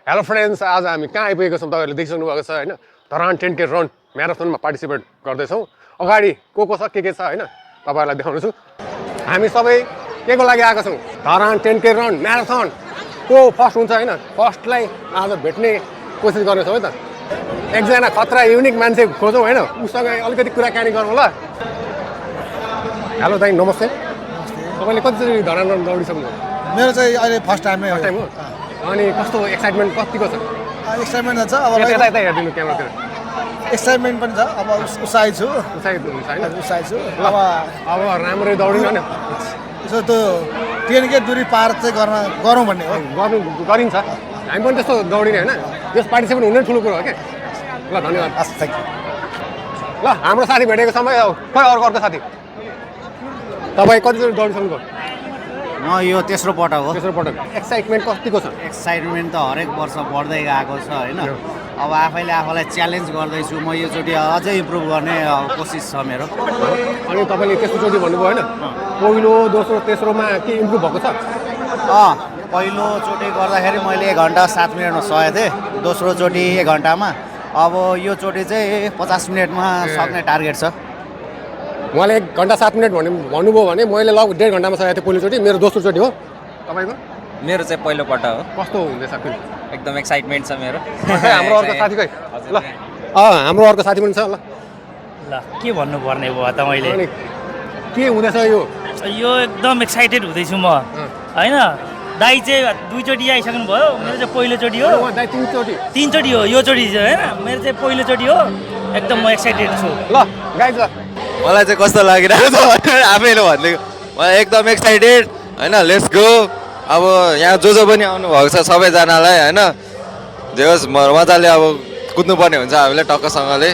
Hello friends, आज हामी कहाँ आइपुगेको छौँ तपाईँहरूले देखिसक्नु भएको छ होइन। धरान 10K रन म्याराथनमा पार्टिसिपेट गर्दैछौँ। अगाडि को छ के छ होइन तपाईँहरूलाई देखाउनु छु। हामी सबै के को लागि आएका छौँ? धरान 10K रन म्याराथन को फर्स्ट हुन्छ होइन, फर्स्टलाई आज भेट्ने कोसिस गर्नेछौँ है त। एकजना खतरा युनिक मान्छे खोजौँ होइन, उसँग अलिकति कुराकानी गरौँ ल। हेलो दाइ, नमस्ते। तपाईँले कतिचोटि धरान रन दौडिसक्नु? मेरो चाहिँ अहिले फर्स्ट टाइम हो। अनि कस्तो एक्साइटमेन्ट कतिको छ? एक्साइटमेन्ट छ अब, यता हेरिदिनु क्यामेरातिर। एक्साइटमेन्ट पनि छ अब, उत्साहित छु। उत्साहित हुन्छ होइन? उत्साहित छु। अब राम्ररै दौडिनु होइन, यसो त्यो 10K दूरी पार चाहिँ गरौँ भन्ने हो। गरिन्छ, हामी पनि त्यस्तो दौडिने होइन, त्यस पार्टिसिपेट हुनु ठुलो कुरो हो क्या। ल धन्यवाद। हस्, थ्याङ्क यू। ल हाम्रो साथी भेटेको समय खोइ अर्को साथी, तपाईँ कतिचोटि दौडिसक्नुभयो? म यो तेस्रो पटक हो। तेस्रो पटक। एक्साइटमेन्ट कतिको छ? एक्साइटमेन्ट त हरेक वर्ष बढ्दै गएको छ होइन। अब आफैले आफूलाई च्यालेन्ज गर्दैछु, म योचोटि अझै इम्प्रुभ गर्ने कोसिस छ मेरो। अनि तपाईँले तेस्रोचोटि भन्नुभयो होइन, पहिलो दोस्रो तेस्रोमा के इम्प्रुभ भएको छ? पहिलोचोटि गर्दाखेरि मैले 1 घन्टा 7 मिनटमा सकेको थिएँ, दोस्रोचोटि 1 घन्टामा। अब योचोटि चाहिँ 50 मिनटमा सक्ने टार्गेट छ। उहाँले 1 घन्टा 7 मिनट भन्नुभयो भने मैले लगभग 1.5 घन्टामा सकेको थिएँ पहिलोचोटि। मेरो दोस्रोचोटि हो। तपाईँको? मेरो चाहिँ पहिलोपल्ट हो। कस्तो हुँदैछ फिल? एकदम एक्साइटमेन्ट छ मेरो। हाम्रो अर्को साथी खै? ल हाम्रो अर्को साथी पनि छ। ल के भन्नुपर्ने भयो त मैले? अनि के हुँदैछ यो? यो एकदम एक्साइटेड हुँदैछु म होइन। दाइ चाहिँ 2 चोटि आइसक्नु भयो, मेरो चाहिँ पहिलोचोटि हो। दाइ 3 चोटि हो, यो चोटि चाहिँ होइन, मेरो चाहिँ पहिलोचोटि हो। एकदम म एक्साइटेड छु। ल गाइज, ल मलाई चाहिँ कस्तो लागिरहेको छ आफैले भनिदिएको, मलाई एकदम एक्साइटेड होइन। Let's go. अब यहाँ जो पनि आउनुभएको छ सबैजनालाई होइन, जे होस् मजाले अब कुद्नुपर्ने हुन्छ हामीले टक्कसँगले।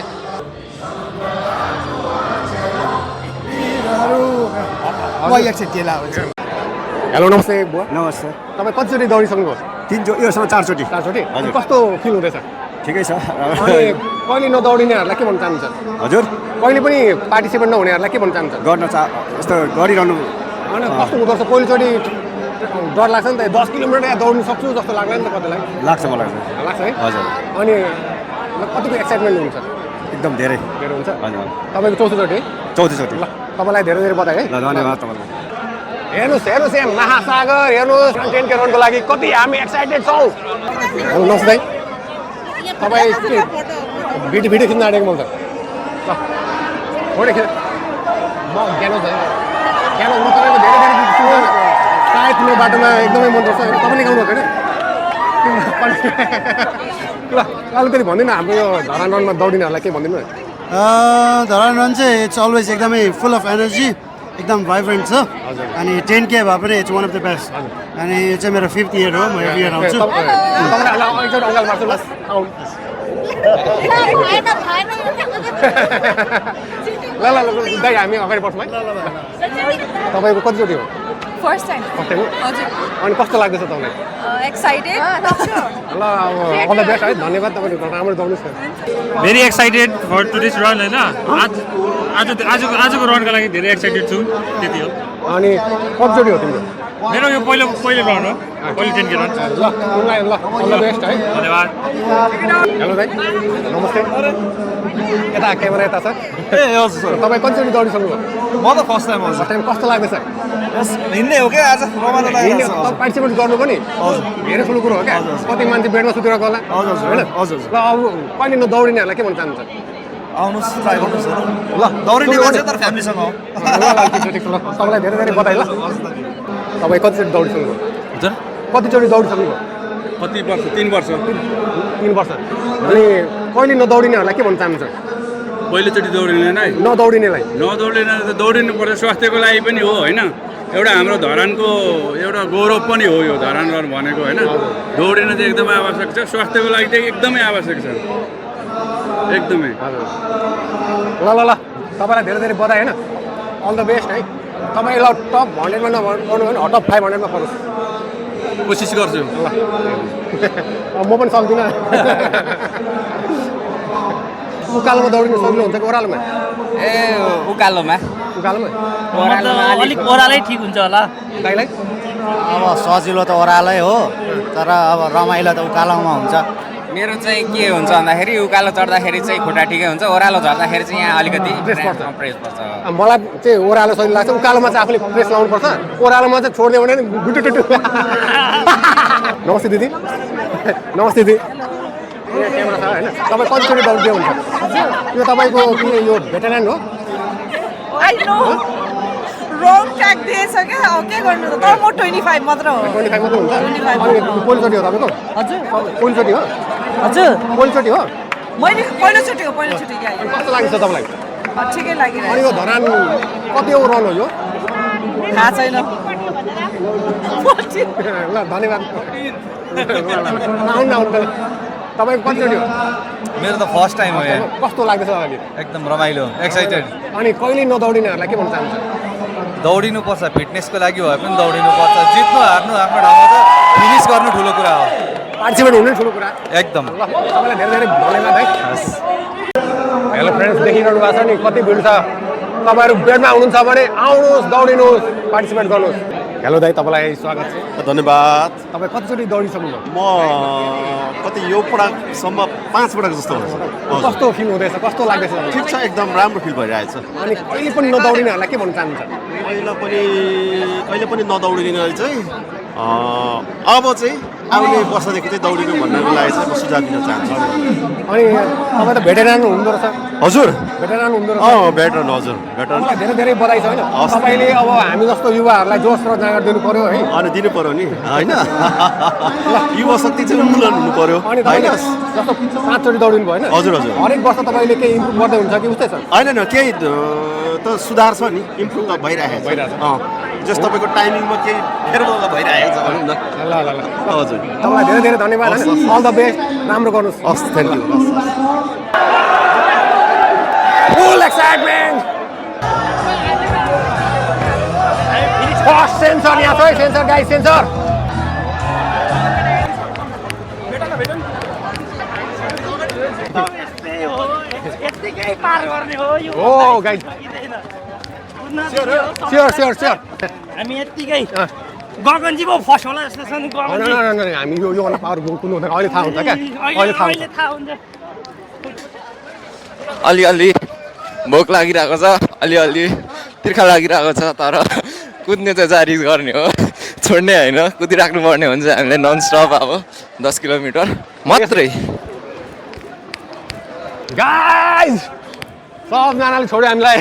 हेलो नमस्ते बुवा। नमस्ते। तपाईँ कतिचोटि दौडिसक्नुभयो? 3 चोटि, योसँग 4 चोटि। 4 चोटि? कस्तो फिल हुँदैछ? ठिकै छ। अनि कहिले नदौडिनेहरूलाई के भन्न चाहनुहुन्छ? हजुर, कहिले पनि पार्टिसिपेट नहुनेहरूलाई के भन्न चाहनुहुन्छ? यस्तो गरिरहनु अनि कस्तो हुँदो रहेछ? पहिलोचोटि डर लाग्छ नि त, 10 किलोमिटर यहाँ दौड्नु सक्छु जस्तो लाग्दैन नि त कतिलाई? लाग्छ मलाई। लाग्छ है? हजुर। अनि कतिको एक्साइटमेन्ट हुन्छ? एकदम धेरै हुन्छ। हजुर। तपाईँको चौथोचोटि? चौथी चोटि। ल तपाईँलाई धेरै धेरै बधाई है। ल धन्यवाद तपाईँलाई। हेर्नुहोस् यहाँ महासागर हेर्नुहोस्, 10K रनको लागि कति हामी एक्साइटेड छौँ। नमस्ते भाइ, तपाईँ के भिडियो खिच्न आँटेको मलाई? ल फोटो खिच। म ज्ञानोज है। ज्ञानोज, म तपाईँको धेरै धेरै गीत सुन्छु। सायद मेरो बाटोमा एकदमै मनपर्छ होइन, तपाईँले गाउनु भएको होइन? ल अलिकति भनिदिनु हाम्रो यो धरान रनमा दौडिनेहरूलाई के भनिदिनु न? धरान रन चाहिँ इट्स अलवेज एकदमै फुल अफ एनर्जी, एकदम भाइब्रेन्ट छ। अनि 10K भए पनि it's one of the best. अनि यो चाहिँ मेरो 5th इयर हो, म एभ्री इयर आउँछु। ल ल ल दाइ, हामी अगाडि बढ्छौँ है। तपाईँको कतिचोटि हो? फर्स्ट टाइम हो? हजुर। अनि कस्तो लाग्दैछ तपाईँलाई? एक्साइटेड। ल अब अल द बेस्ट है, धन्यवाद। तपाईँले राम्रो दौड्नुहोस् न। Very excited for tourist run होइन। आजको रनका लागि धेरै एक्साइटेड छु, त्यति हो। अनि कतिचोटि हो तिम्रो? मेरो यो पहिलो रन हो, पहिलो 10K रन। ल उनलाई ल अल द बेस्ट है। धन्यवाद। हेलो दाइ, नमस्ते। यता क्यामेरा यता छ। तपाईँ कतिचोटि दौडिसक्नुभयो? म त फर्स्ट टाइम फर्स्ट टाइम कस्तो लाग्दैछ? हिँड्ने हो क्या आज, रमाइलो हिँड्ने पार्टिसिपेट गर्नु पनि धेरै ठुलो कुरो हो क्या। कति मान्छे बेडमा सुतेर गला होइन? ल अब कहिले नदौडिनेहरूलाई के भन्न चाहनुहुन्छ? आउनुहोस्, ट्राई गर्नुहोस्। ल दौडिने मान्छे तर फ्यामिलीसँग हो। तपाईँलाई धेरै धेरै बधाई। ल तपाईँ कतिचोटि दौडिसक्नुभयो? हजुर, कतिचोटि दौडिसक्नुभयो? कति वर्ष? 3 वर्ष। 3 वर्ष। अनि कहिले नदौडिनेहरूलाई के भन्न चाहनुहुन्छ? पहिलोचोटि दौडिने नै नदौडिनेलाई? नदौडिने त दौडिनु पर्छ, स्वास्थ्यको लागि पनि हो होइन। एउटा हाम्रो धरानको एउटा गौरव पनि हो यो धरान रन भनेको होइन। दौडिन चाहिँ एकदमै आवश्यक छ, स्वास्थ्यको लागि चाहिँ एकदमै आवश्यक छ, एकदमै। ल ल ल तपाईँलाई धेरै धेरै बधाई होइन, अल द बेस्ट है। तपाईँ ल टप 100मा नगर्नु भने टप 500मा पर्नुहोस्। कोसिस गर्छु। म पनि सक्दिनँ। उकालोमा दौडिनु सजिलो हुन्छ कि ओह्रालोमा? उकालोमा। उकालोमा अलिक ओह्रालै ठिक हुन्छ होला दाइलाई? अब सजिलो त ओह्रालै हो तर अब रमाइलो त उकालोमा हुन्छ। मेरो चाहिँ के हुन्छ भन्दाखेरि उकालो चढ्दाखेरि चाहिँ खुट्टा ठिकै हुन्छ, ओह्रालो झर्दाखेरि चाहिँ यहाँ अलिकति प्रेस पर्छ। मलाई चाहिँ ओह्रालो सजिलो लाग्छ, उकालोमा चाहिँ आफूले प्रेस लाउनुपर्छ, ओह्रालोमा चाहिँ छोडिदियो भने गुटुटुटु। नमस्ते दिदी। नमस्ते दिदी। क्यामेरा छ होइन, तपाईँ कतिचोटि दौडिदियो हुन्छ? यो तपाईँको के यो भेटेरान हो? I know. Wrong tag दिएछ क्या, अब के गर्नु त? तर म 25 मात्र हो। 25 मात्रै हुन्छ? 25 अनि पहिलोचोटि हो तपाईँको? हजुर पहिलोचोटि हो? हजुर पहिलोचोटि हो? मैले पहिलोचोटि गाएँ। कस्तो लाग्छ तपाईँलाई? ठिकै अनि लागिरहेको यो धरान कति रन हो यो? थाहा छैन। ल धन्यवाद। आउनु आउनु तपाईँको कतिचोटि हो? मेरो त फर्स्ट टाइम हो यहाँ, कस्तो लाग्दैछ अहिले? एकदम रमाइलो, एक्साइटेड। अनि कहिले नदौडिनेहरूलाई के भन्न चाहन्छ? दौडिनुपर्छ, फिटनेसको लागि भए पनि दौडिनुपर्छ। जित्नु हार्नु आफ्नो ठाउँमा छ, फिनिस गर्नु ठुलो कुरा हो। पार्टिसिपेट हुनु ठुलो कुरा। एकदम। ल तपाईँलाई धेरै धेरै धन्यवाद है। हेलो फ्रेन्ड्स, देखिरहनु भएको छ नि कति भिड छ। तपाईँहरू बेडमा हुनुहुन्छ भने आउनुहोस्, दौडिनुहोस्, पार्टिसिपेट गर्नुहोस्। हेलो दाइ, तपाईँलाई स्वागत छ। धन्यवाद। तपाईँ कतिचोटि दौडिसक्नुभयो? म कति यो पटकसम्म 5 पटक जस्तो हुन्छ। कस्तो फिल हुँदैछ, कस्तो लाग्दैछ? ठिक छ, एकदम राम्रो फिल भइरहेछ। अनि कहिले पनि नदौडिनेहरूलाई के भन्न चाहनुहुन्छ? कहिले पनि नदौडिनेलाई चाहिँ अब चाहिँ आउने वर्षदेखि चाहिँ दौडिनु भन्नको लागि चाहिँ म सुझाव दिन चाहन्छु। अनि तपाईँ त भेटेरान हुनुहुँदो रहेछ? हजुर। भेटेरान हुनुहुँदो रहेछ? भेटरन, हजुर भेटरन। तपाईँलाई धेरै धेरै बधाई छ होइन। तपाईँले अब हामी जस्तो युवाहरूलाई जोस र जाँगर दिनु पर्यो है। अनि दिनु पर्यो नि होइन। युवा शक्ति चाहिँ उन्मूलन हुनु पर्यो अनि होइन। जस्तो 5 चोटि दौडिनु भयो होइन? हजुर हजुर। हरेक वर्ष तपाईँले केही इम्प्रुभ गर्दै हुन्छ कि उस्तै छ? होइन केही त सुधार छ नि, इम्प्रुभ त भइरहेको छ। जस तपाईँको टाइमिङमा केही फेरबदल भइरहेको छ भनौँ न। ल ल ल हजुर। तपाईँलाई धेरै धेरै धन्यवाद होइन। अल द बेस्ट, राम्रो गर्नुहोस्। हस्, thank you. Full excitement. First sensor यहाँ छ है, सेन्सर गाइस, सेन्सर। यत्तिकै पार गर्ने हो यो। ओ गाइस, स्योर स्योर स्योर। हामी यत्तिकै गगनजी पो फर्स्ट होला जस्तो छ नि। गगनजी हामी यो योभन्दा पावर कुन हुँदैन अहिले थाहा हुन्छ क्या? अहिले थाहा हुन्छ। थाहा हुन्छ। अलिअलि भोक लागिरहेको छ, अलिअलि तिर्खा लागिरहेको छ, तर कुद्ने चाहिँ जारी गर्ने हो, छोड्ने होइन। कुदिराख्नु पर्ने हुन्छ हामीले ननस्टप। अब 10 किलोमिटर मात्रै। गाइस, सबजनाले छोड्यो हामीलाई।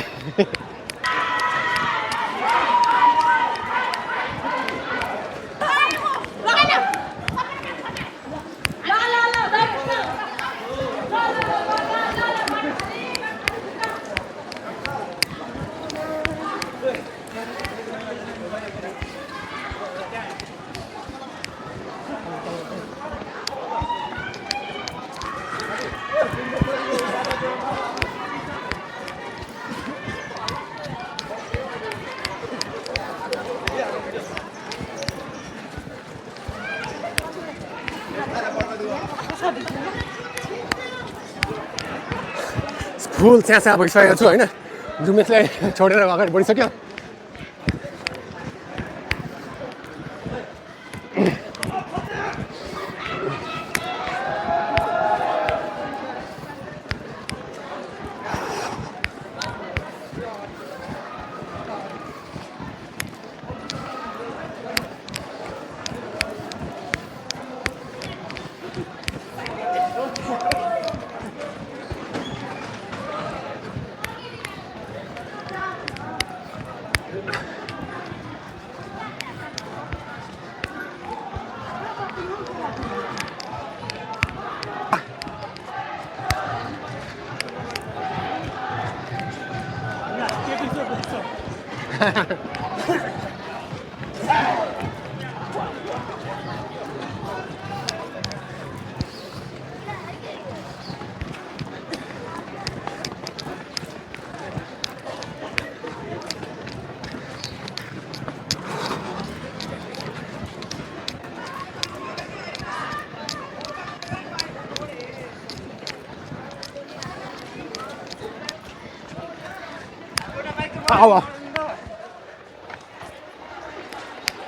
फुल च्यासा भइसकेको छु होइन। जुमेशलाई छोडेर अगाडि बढिसक्यो।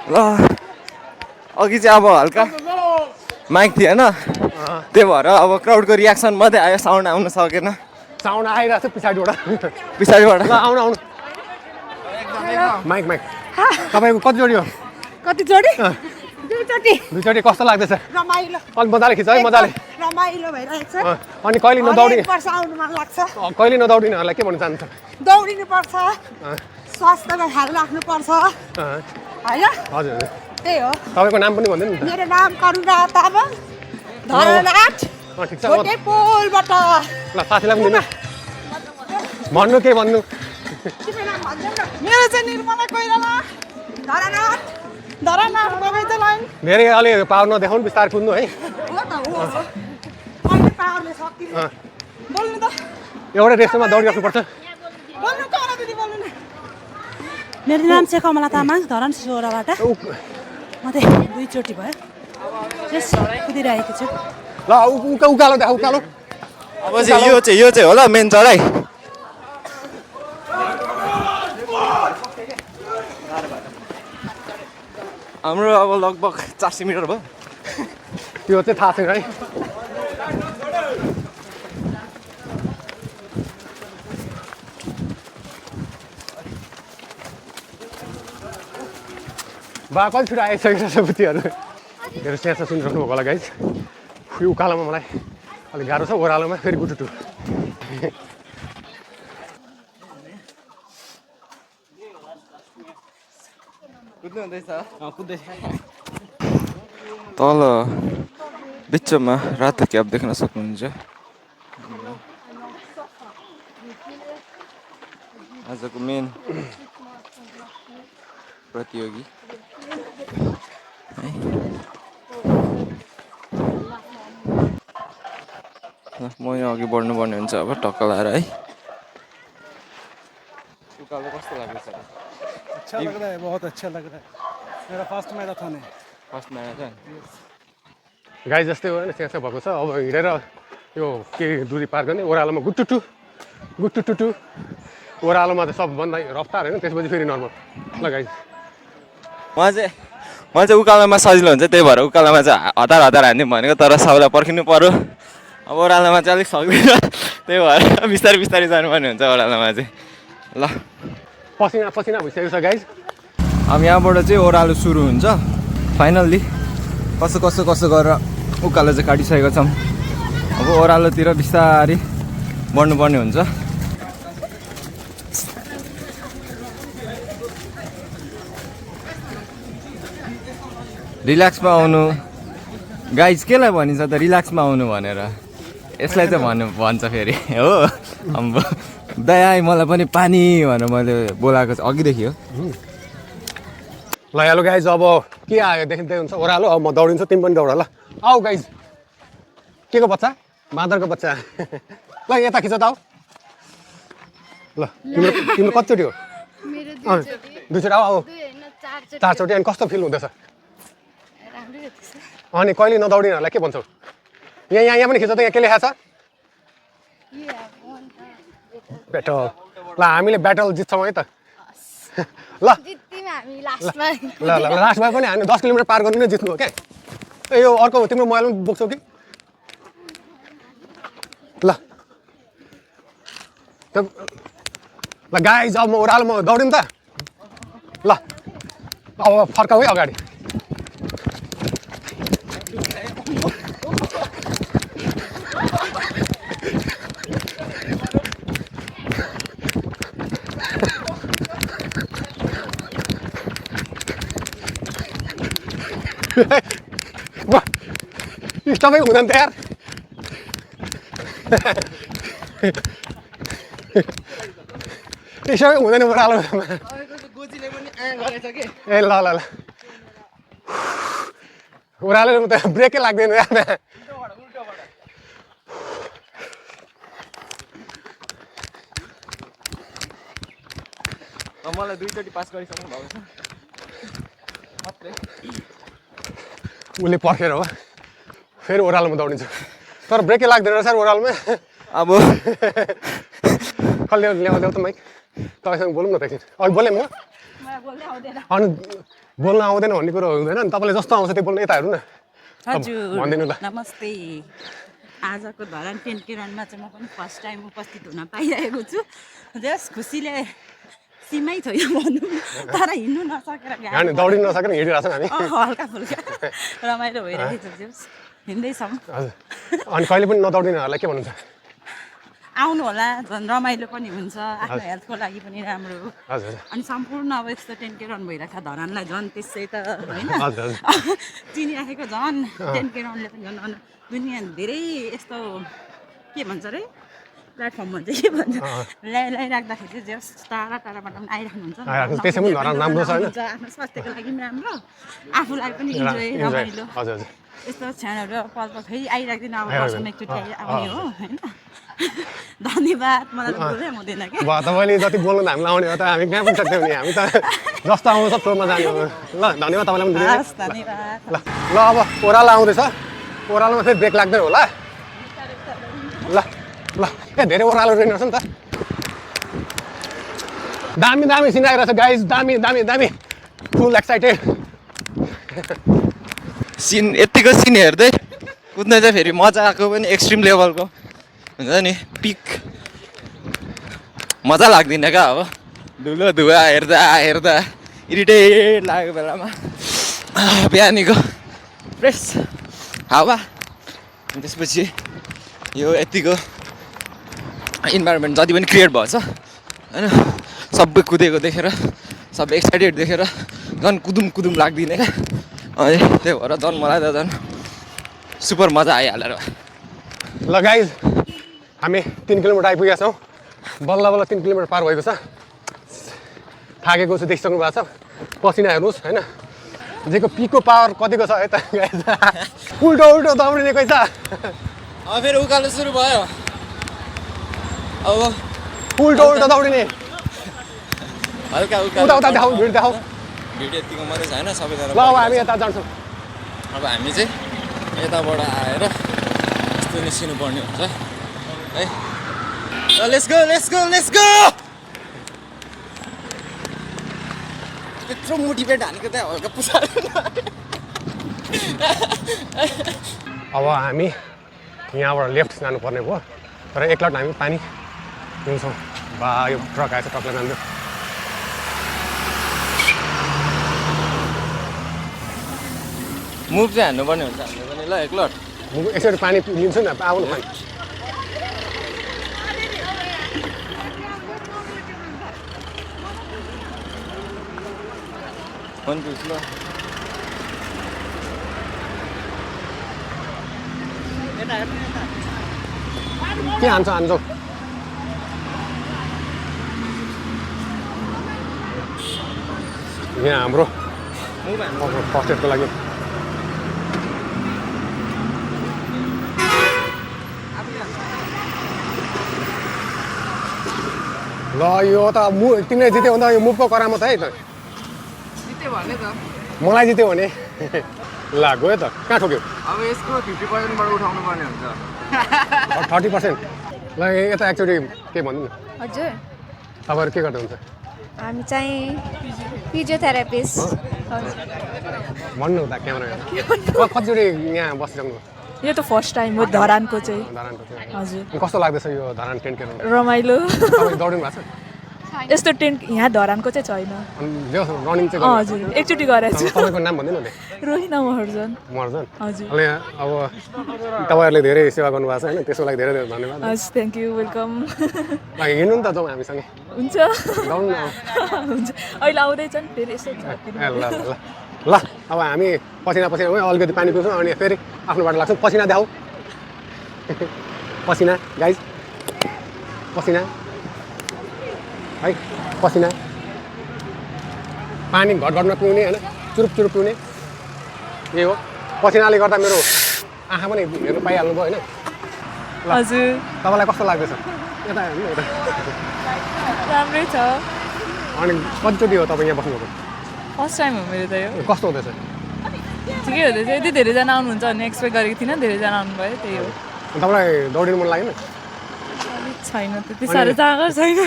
ल अघि चाहिँ अब हल्का माइक थिएन त्यही भएर अब क्राउडको रियाक्सन मात्रै आयो साउन्ड आउन सकेन साउन्ड आइरहेको छ पछाडिबाट पछाडिबाट ल आउनु आउनु माइक माइक तपाईँको कतिचोटि हो कति जोडी दुईचोटि दुईचोटि कस्तो लाग्दैछ रमाइलो अलिक मजाले खिच है मजाले रमाइलो भइरहेको छ अनि कहिले नदौडिने हरेक वर्ष आउनु मन लाग्छ कहिले नदौडिनेहरूलाई के भन्न चाहन्छ दौडिनु पर्छ स्वास्थ्यमा ख्याल राख्नुपर्छ होइन हजुर त्यही हो तपाईँको नाम पनि भन्दैन नि मेरो नाम करुणा तामाङ धरनाथ त ठिक छ भोटे पोलबाट ल साथीलाई पनि दिनु भन्नु के भन्नु तिम्रो नाम भन्दैन मेरो चाहिँ निर्मला कोइराला धरनाथ बगैँचा लाइन धेरै अलि पावर नदेखाउनु बिस्तारै कुद्नु है हो त हो अहिले पावरले सक्दिनँ बोल्नु त एउटै रेस्टमा दौडिराख्नुपर्छ बोल्नु करा दिदी बोल्नु न मेरो नाम चाहिँ कमला तामाङ धरान सिसौराबाट म चाहिँ दुईचोटि भयो जस कुदिरहेको छु ल उकालो देखा उकालो अब चाहिँ यो चाहिँ होला मेन चढाइ हाम्रो अब लगभग 400 मिटर भयो त्यो चाहिँ थाहा छैन है बा कति छिटो आइसकेको छ बुतिहरू मेरो स्यासा सुनिराख्नु भएको होला गाइज यो उकालोमा मलाई अलिक गाह्रो छ ओह्रालोमा फेरि गुटुटु तल बिचमा रातो क्याप देख्न सक्नुहुन्छ आजको मेन प्रतियोगी म यहाँ अघि बढ्नुपर्ने हुन्छ अब टक्क लाएर है उकालो कस्तो लाग्दैछ अच्छा लग रहा है बहुत अच्छा लग रहा है मेरा फर्स्ट मैराथन है फर्स्ट म्याराथन गाई जस्तै हो होइन स्यासा भएको छ अब हिँडेर यो के दूरी पार गर्ने ओह्रालोमा गुटुटु गुटुटुटु ओह्रालोमा त सबभन्दा रफ्तार होइन त्यसपछि फेरि नर्मल ल गाई मलाई चाहिँ उकालोमा सजिलो हुन्छ त्यही भएर उकालोमा चाहिँ हतार हान्ने भनेको तर सबैलाई पर्खिनु पर्यो अब ओह्रालोमा चाहिँ अलिक सक्दैन त्यही भएर बिस्तारै बिस्तारै जानुपर्ने हुन्छ ओह्रालोमा चाहिँ ल पसिना पसिना भइसकेको छ गाइज अब यहाँबाट चाहिँ ओह्रालो सुरु हुन्छ फाइनल्ली कसो गरेर उकालो चाहिँ काटिसकेको छौँ अब ओह्रालोतिर बिस्तारै बढ्नुपर्ने हुन्छ रिल्याक्समा आउनु गाइज केलाई भनिन्छ त रिल्याक्समा आउनु भनेर यसलाई चाहिँ भन्छ फेरि हो अम्बो दया मलाई पनि पानी भनेर मैले बोलाएको चाहिँ अघिदेखि हो ल हेलो गाइज अब के आयो देखिँदै हुन्छ ओह्रालो अब म दौडिन्छु तिमी पनि दौड ल आऊ गाइज के को बच्चा बाँदरको बच्चा ल यता खिच त आऊ ल तिम्रो कतिचोटि हो दुईचोटि आऊ आऊ चारचोटि अनि कस्तो फिल हुँदैछ अनि कहिले नदौडिनेहरूलाई के भन्छौ यहाँ पनि खिच त यहाँ के लेखा छ ब्याटल ल हामीले ब्याटल जित्छौँ है त ल लास्टमा पनि हामी 10 किलोमिटर पार गर्नु नै जित्नु हो क्या ए यो अर्को तिम्रो मोबाइल पनि बोक्छौ कि ल गाइज अब म ओह्रालोमा दौडिम त ल अब फर्काऊ है अगाडि स्टपै हुँदैन त यार स्टपै हुँदैन ओह्रालो ए ल ल ल ओह्रालो त ब्रेकै लाग्दैन यार मलाई दुईचोटि पास गरिसक्नु भएको छ उसले पर्खेर हो फेरि ओह्रालोमा दौडिन्छ तर ब्रेकै लाग्दैन रहेछ ओह्रालोमा अब कसले ल्याउ त माइक तपाईँसँग बोलौँ न त एकछिन अघि बोलेँ म अनि बोल्न आउँदैन भन्ने कुरो हुँदैन नि तपाईँले जस्तो आउँछ त्यो बोल्न यता हेर्नु न हजुर भनिदिनु ल नमस्ते आजको धरान 10K रनमा चाहिँ म पनि फर्स्ट टाइम उपस्थित हुन पाइरहेको छु जस खुसीले सीमै छैन भनौँ तर हिँड्नु नसकेर हामी दौडिन नसकेर हिँडिरहेको छौँ हामी हल्का फुल्का रमाइलो भइरहेको छ जस हिँड्दैछौँ हजुर अनि कहिले पनि नदौडिनेहरूलाई के भन्नुहुन्छ आउनु होला झन् रमाइलो पनि हुन्छ आफ्नो हेल्थको लागि पनि राम्रो हो हजुर अनि सम्पूर्ण अब यस्तो 10K रन भइरहेको धरानलाई झन् त्यसै त होइन हजुर चिनिराखेको झन् 10K रनले पनि झन् दुनियाँ धेरै यस्तो के भन्छ अरे प्लेटफर्म भन्छ के भन्छ ल्याइराख्दाखेरि चाहिँ जस टाढा टाढाबाट पनि आइराख्नुहुन्छ त्यसै पनि धरान राम्रो छ होइन आफ्नो स्वास्थ्यको लागि पनि राम्रो आफूलाई पनि इन्जोय रमाइलो हजुर हजुर यस्तो क्षणहरू पल पल फेरि आइराख्दिनँ अब वर्षमा एकचोटि आउने हो होइन धन्यवाद मलाई त बोल्दै आउँदैन कि तपाईँले जति बोल्नु त हामीलाई आउने हो त हामी कहाँ पनि सक्दैनौँ नि हामी त जस्तो आउँछ फ्लोमा जाने हो ल धन्यवाद तपाईँलाई पनि हस् धन्यवाद ल ल अब ओह्रालो आउँदैछ ओह्रालोमा फेरि ब्रेक लाग्दैन होला ल ल ए धेरै ओह्रालो रहेछ नि त दामी दामी सिन आइरहेछ गाइज दामी दामी दामी फुल एक्साइटेड सिन यतिको सिन हेर्दै कुद्न चाहिँ फेरि मजा आएको पनि एक्सट्रिम लेभलको हुन्छ नि पिक मजा लाग्दैन क्या अब धुलो धुवा हेर्दा हेर्दा इरिटेट लागेको बेलामा बिहानीको फ्रेस हावा त्यसपछि यो यतिको इन्भाइरोमेन्ट जति पनि क्रिएट भएछ होइन सबै कुदेको देखेर सबै एक्साइटेड देखेर झन् कुदुम कुदुम लाग्दिने क्या अनि त्यही भएर झन् मलाई त झन् सुपर मजा आइहालेर ल गाइज हामी 3 किलोमिटर आइपुगेका छौँ बल्ल बल्ल 3 किलोमिटर पार भएको छ थाकेको छु देखिसक्नु भएको छ पसिना हेर्नुहोस् होइन जेको पिकको पावर कतिको छ यता उल्टो उल्टो दौडिने कैछ अब फेरि उकालो सुरु भयो अब उल्टो उल्टो दौडिने हल्का उता उता देखाऊ भिड देखाऊ भिडियो यतिको मात्रै छैन सबैजना ल अब हामी यता जान्छौँ अब हामी चाहिँ यताबाट आएर यस्तो निस्किनु पर्ने हुन्छ है let's go let's go let's go त्यत्रो मोटिभेट हानेको त्यहाँ हल्का पुछाडो अब हामी यहाँबाट लेफ्ट जानुपर्ने भयो तर एकलट हामी पानी पिउँछौँ बा यो ट्रक आएछ ट्रकलाई जान्छ मुभ चाहिँ हान्नुपर्ने हुन्छ हामीले पनि ल एकलट एकचोटि पानी लिन्छु नि आउनु पानी कन्फ्युज ल के हान्छौ यहाँ हाम्रो फर्स्ट एडको लागि ल यो त तिमीले जित्यो भने त यो मुभको करामत है त मलाई जित्यो भने ल गयो त कहाँ ठोक्यो अब यसको 50%बाट उठाउनु पर्ने हुन्छ 30% ल यता एकचोटि के भन्नु न हजुर तपाईँहरू के गर्नुहुन्छ हामी चाहिँ फिजियोथेरापिस्ट भन्नु त क्यामेरा कतिचोटि यहाँ बसिसक्नु यो त फर्स्ट टाइम हो धरानको चाहिँ धरानको चाहिँ हजुर कस्तो लाग्दैछ यो धरान 10K रन रमाइलो तपाईँ दौडिनु भएको छ यस्तो टेन्ट यहाँ धरानको चाहिँ छैन अनि रनिङ चाहिँ हजुर एकचोटि गरेको छु तपाईँको नाम भन्दैन नि रोहिना महर्जन महर्जन हजुर अहिले अब तपाईँहरूले धेरै सेवा गर्नुभएको छ होइन त्यसको लागि धेरै धेरै धन्यवाद हजुर थ्याङ्क यू वेलकम हिँड्नु नि त जाउँ हामीसँगै हुन्छ दौड्नु न हुन्छ अहिले आउँदैछन् फेरि यसो ल ल ल ल अब हामी पसिना पसिना अलिकति पानी पिउँछौँ अनि फेरि आफ्नो बाटो लाग्छौँ पसिना देखाऊ पसिना गाइज पसिना है पसिना पानी घटघटमा पिउने होइन चुरुप चुरुप पिउने यही हो पसिनाले गर्दा मेरो आँखा पनि हेर्नु पाइहाल्नु भयो होइन हजुर तपाईँलाई कस्तो लाग्दैछ यता हेर्नु यता राम्रै छ अनि कतिचोटि हो तपाईँ यहाँ बस्नुभएको फर्स्ट टाइम हो मेरो त यो कस्तो हुँदैछ ठिकै हुँदैछ यति धेरैजना आउनुहुन्छ भन्ने एक्सपेक्ट गरेको थिइनँ धेरैजना आउनुभयो त्यही हो तपाईँलाई दौडिनु मन लागेन छैन त्यति साह्रो जाँगर छैन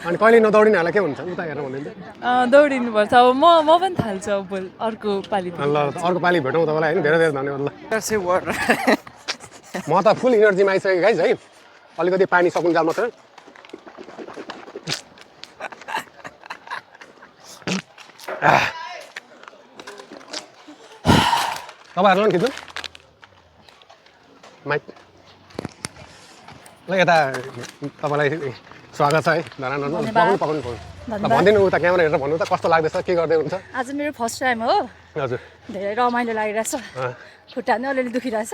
अनि कहिले नदौडिनेहरूलाई के हुन्छ उता हेरेर भनिदिन्छ दौडिनुपर्छ अब म पनि थाल्छु अब अर्को पालि ल अर्को पालि भेटौँ तपाईँलाई होइन धेरै धेरै धन्यवाद ल म त फुल इनर्जीमा आइसकेँ गाइज है अलिकति पानी सकुन्जाल मात्र तपाईँहरूलाई पनि खिच्नु माइक ल यता तपाईँलाई स्वागत छ है धरानमा पकाउनु भनिदिनु उता क्यामेरा हेरेर भन्नु त कस्तो लाग्दैछ के गर्दै हुन्छ आज मेरो फर्स्ट टाइम हो हजुर धेरै रमाइलो लागिरहेछ खुट्टा पनि अलिअलि दुखिरहेछ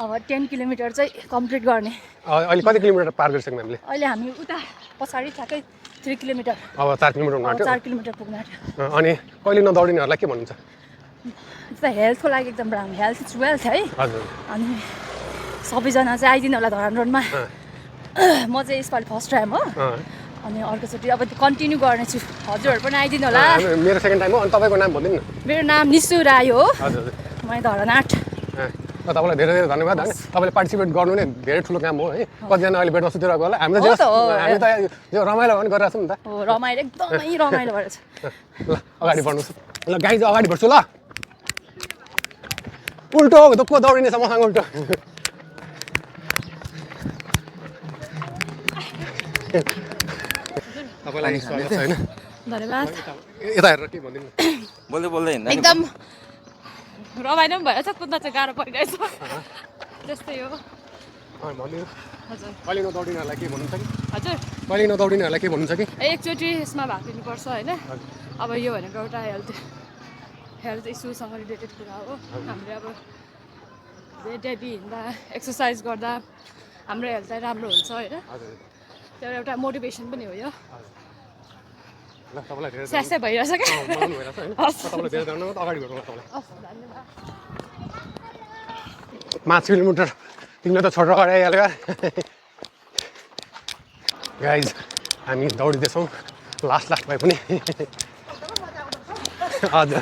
अब 10 किलोमिटर चाहिँ कम्प्लिट गर्ने अहिले कति किलोमिटर पार गरिसक्यौँ हामीले अहिले हामी उता पछाडि ठ्याक्कै 3 किलोमिटर अब 4 किलोमिटर हुनु आँट्यो 4 किलोमिटर पुग्नु आँट्यो अनि कहिले नदौडिनेहरूलाई के भन्नुहुन्छ हेल्थको लागि एकदम राम्रो हेल्थ इज वेल्थ है हजुर अनि सबैजना चाहिँ आइदिनु होला धरान रोडमा म चाहिँ यसपालि फर्स्ट टाइम हो अनि अर्कोचोटि अब कन्टिन्यू गर्नेछु हजुरहरू पनि आइदिनु होला मेरो सेकेन्ड टाइम हो अनि तपाईँको नाम भनिदिनु न मेरो नाम निसु राई हो हजुर म धरान 8 तपाईँलाई धेरै धेरै धन्यवाद होइन तपाईँले पार्टिसिपेट गर्नु नै धेरै ठुलो काम हो है कतिजना अहिले बेडमा सुतिरहेको होला हामी त यो रमाइलो पनि गरिरहेको छौँ नि त रमाइलो एकदमै रमाइलो भएर ल अगाडि बढ्नुहोस् ल गाई चाहिँ अगाडि बढ्छु ल उल्टो को दौडिनेछ मसँग उल्टो तपाईँलाई स्वागत छ होइन धन्यवाद यता हेरेर के भनिदिनु बोल्दै बोल्दै हिँड्दा एकदम रमाइलो पनि भइरहेछ कुद्न चाहिँ गाह्रो परिरहेछ त्यस्तै हो भनिदिनु हजुर कहिले नदौडिनेहरूलाई के भन्नुहुन्छ कि हजुर कहिले नदौडिनेहरूलाई के भन्नुहुन्छ कि एकचोटि यसमा भाग लिनुपर्छ होइन अब यो भनेको एउटा हेल्थ इस्युसँग रिलेटेड कुरा हो हामीले अब डेली हिँड्दा एक्सर्साइज गर्दा हाम्रो हेल्थलाई राम्रो हुन्छ होइन त्यो एउटा मोटिभेसन पनि हो यो ल तपाईँलाई धेरै स्यासै भइरहेछ क्या तपाईँलाई धेरै धन्यवाद अगाडि बढ्नु तपाईँलाई 5 किलोमिटर तिमीले त छोटो अगाडि आइहाल्यो गाइज हामी दौडिँदैछौँ लास्ट भए पनि हजुर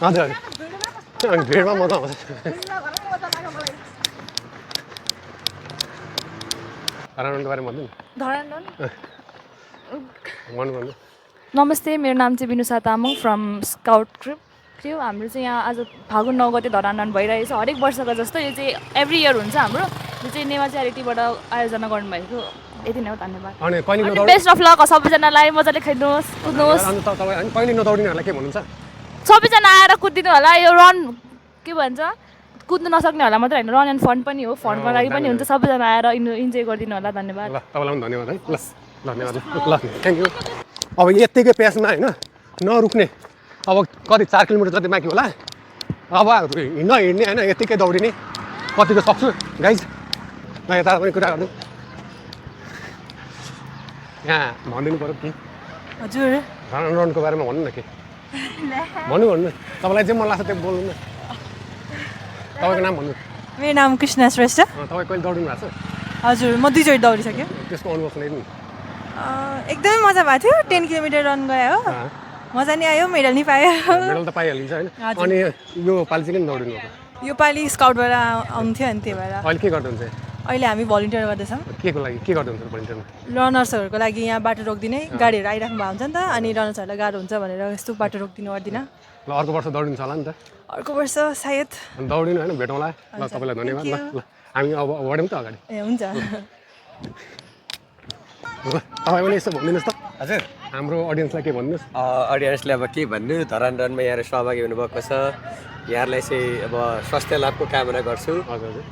हजुर भिडमा मजा आउँछ धरानको बारेमा भन्नु भन्नु नमस्ते मेरो नाम चाहिँ विनुषा तामाङ फ्रम स्काउट ग्रुप थियो हाम्रो चाहिँ यहाँ आज फागुन 9 गते धरान भइरहेछ हरेक वर्षको जस्तो यो चाहिँ एभ्री इयर हुन्छ हाम्रो यो चाहिँ नेवा च्यारिटीबाट आयोजना गर्नुभएको यति नै हो धन्यवाद अनि बेस्ट अफ लक सबैजनालाई मजाले खेल्नुहोस् कुद्नुहोस् कहिले नदौडिनेहरूलाई के भन्नुहुन्छ सबैजना आएर कुदिदिनु होला यो रन के भन्छ कुद्नु नसक्नेहरूलाई मात्रै होइन रन एन्ड फन पनि हो फनको लागि पनि हुन्छ सबैजना आएर इन्जोय गरिदिनु होला धन्यवाद ल तपाईँलाई पनि धन्यवाद है ल धन्यवाद ल थ्याङ्क यू अब यत्तिकै पेसमा होइन नरुक्ने अब कति 4 किलोमिटर जति बाँकी होला अब हिँड्ने होइन यत्तिकै दौडिने कतिको सक्छु गाइज म यता पनि कुरा गर्नु यहाँ भनिदिनु पऱ्यो कि हजुर धरान रनको बारेमा भन्नु न के भन्नु तपाईँलाई चाहिँ मन लाग्छ त्यो बोल्नु न तपाईँको नाम भन्नु मेरो नाम कृष्ण श्रेष्ठ तपाईँ कहिले दौडिनु भएको छ हजुर म 2 चोटि दौडिसकेँ त्यसको अनुभव सुनाइदिनु एकदमै मजा भएको थियो 10 किलोमिटर रन गयो हो मजा नि आयो मेडल नि पायो मेडल त पाइहालिन्छ होइन अनि यो पालि चाहिँ किन दौडिनु यो पालि स्काउटबाट आउँथ्यो अनि त्यही भएर अहिले के गर्दै हुन्छ अहिले हामी भलिन्टियर गर्दैछौँ के को लागि के गर्दै हुन्छ भलिन्टियरमा रनर्सहरूको लागि यहाँ बाटो रोकिदिने गाडीहरू आइराख्नु भएको हुन्छ नि त अनि रनर्सहरूलाई गाह्रो हुन्छ भनेर यस्तो बाटो रोकिदिनु गर्दिनँ ल अर्को वर्ष दौडिनु छ होला नि त अर्को वर्ष सायद दौडिनु होइन भेटौँला ल तपाईँलाई धन्यवाद ल हामी अब बढ्यौँ त अगाडि ए हुन्छ तपाईँ पनि यसो भनिदिनुहोस् त हजुर हाम्रो अडियन्सलाई के भन्नुहोस् अडियन्सले अब के भन्नु धरान रनमा यहाँहरू सहभागी हुनुभएको छ यहाँहरूलाई चाहिँ अब स्वास्थ्य लाभको कामना गर्छु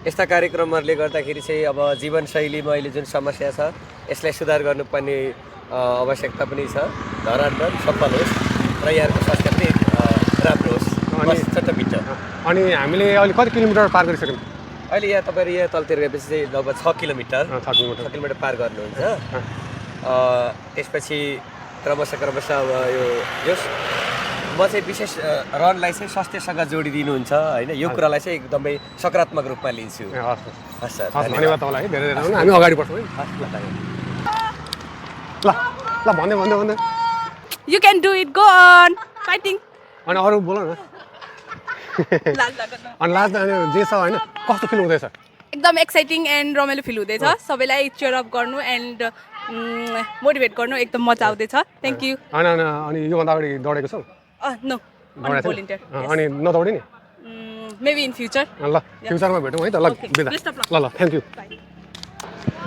यस्ता कार्यक्रमहरूले गर्दाखेरि चाहिँ अब जीवनशैलीमा अहिले जुन समस्या छ यसलाई सुधार गर्नुपर्ने आवश्यकता पनि छ धरान रन सफल होस् र यहाँहरूको स्वास्थ्य पनि राम्रो होस् छोटो अनि हामीले अहिले कति किलोमिटर पार गरिसक्यौँ अहिले यहाँ तपाईँहरू यहाँ तलतिर गएपछि चाहिँ लगभग 6 किलोमिटर पार गर्नुहुन्छ त्यसपछि क्रमशः अब यो म चाहिँ विशेष रनलाई चाहिँ स्वास्थ्यसँग जोडिदिनुहुन्छ होइन यो कुरालाई चाहिँ एकदमै सकारात्मक रूपमा लिन्छु हस् सर धन्यवाद तपाईँलाई धेरै धेरै हामी अगाडि बढ्छौँ है ल ल भन्दै you can do it go on fighting अनि अरू बोल न अनि लास्ट जे छ होइन कस्तो फिल हुँदैछ एकदम एक्साइटिङ एन्ड रमाइलो फिल हुँदैछ सबैलाई चियर अप गर्नु एन्ड मोटिभेट गर्नु एकदम मजा आउँदैछ थ्याङ्क यू होइन अनि योभन्दा अगाडि दौडेको छौ नो दौडेको छैन? अनि नदौडी नि मेबी इन फ्युचर ल फ्युचरमा भेटौँ है त ल बिदा Best of luck. ल थ्याङ्क यू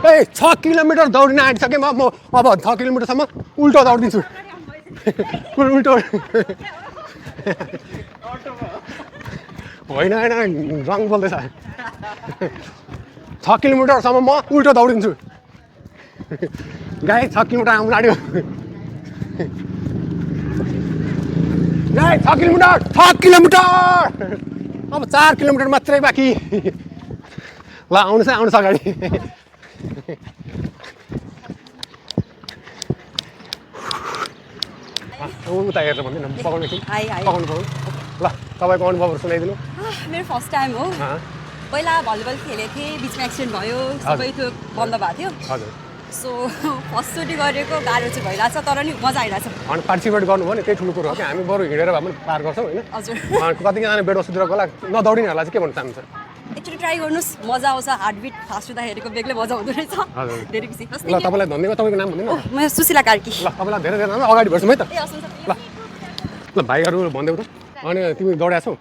ए 6 किलोमिटर दौडिन आँटिसकेँ म अब 6 किलोमिटरसम्म उल्टो दौडिदिन्छु उल्टो होइन रङ बोल्दैछ 6 किलोमिटरसम्म म उल्टो दौडिन्छु गाई 6 किलोमिटर आउनु आँट्यो गाई 6 किलोमिटर अब 4 किलोमिटर मात्रै बाँकी ल आउनुहोस् अगाडि उता हेरेर भन्दैन पकाउनु एकछिन पकाउनु ल तपाईँको अनुभवहरू सुनाइदिनु मेरो फर्स्ट टाइम हो पहिला भलिबल खेलेको थिएँ बिचमा एक्सिडेन्ट भयो सबै त्यो बन्द भएको थियो हजुर सो फर्स्टचोटि गरेको गाह्रो चाहिँ भइरहेछ तर नि मजा आइरहेछ अनि पार्टिसिपेट गर्नुभयो नि त्यही ठुलो कुरो हो कि हामी बरु हिँडेर भए पनि पार गर्छौँ होइन हजुर कतिजना बेड बस्तीतिर गला नदौडिनेहरूलाई चाहिँ के भन्न चाहनुहुन्छ एकचोटि ट्राई गर्नुहोस् मजा आउँछ हार्टबिट फास्ट हुँदाखेरिको बेग्लै मजा हुँदो रहेछ धेरै खुसी ल तपाईँलाई धन्यवाद तपाईँको नाम भन्दिनँ म सुशीला कार्की ल तपाईँलाई धेरै धेरै अगाडि बढ्छौँ है त ए हस् हुन्छ ल ल भाइहरू भनिदेऊ त अनि तिमी दौडेको छौ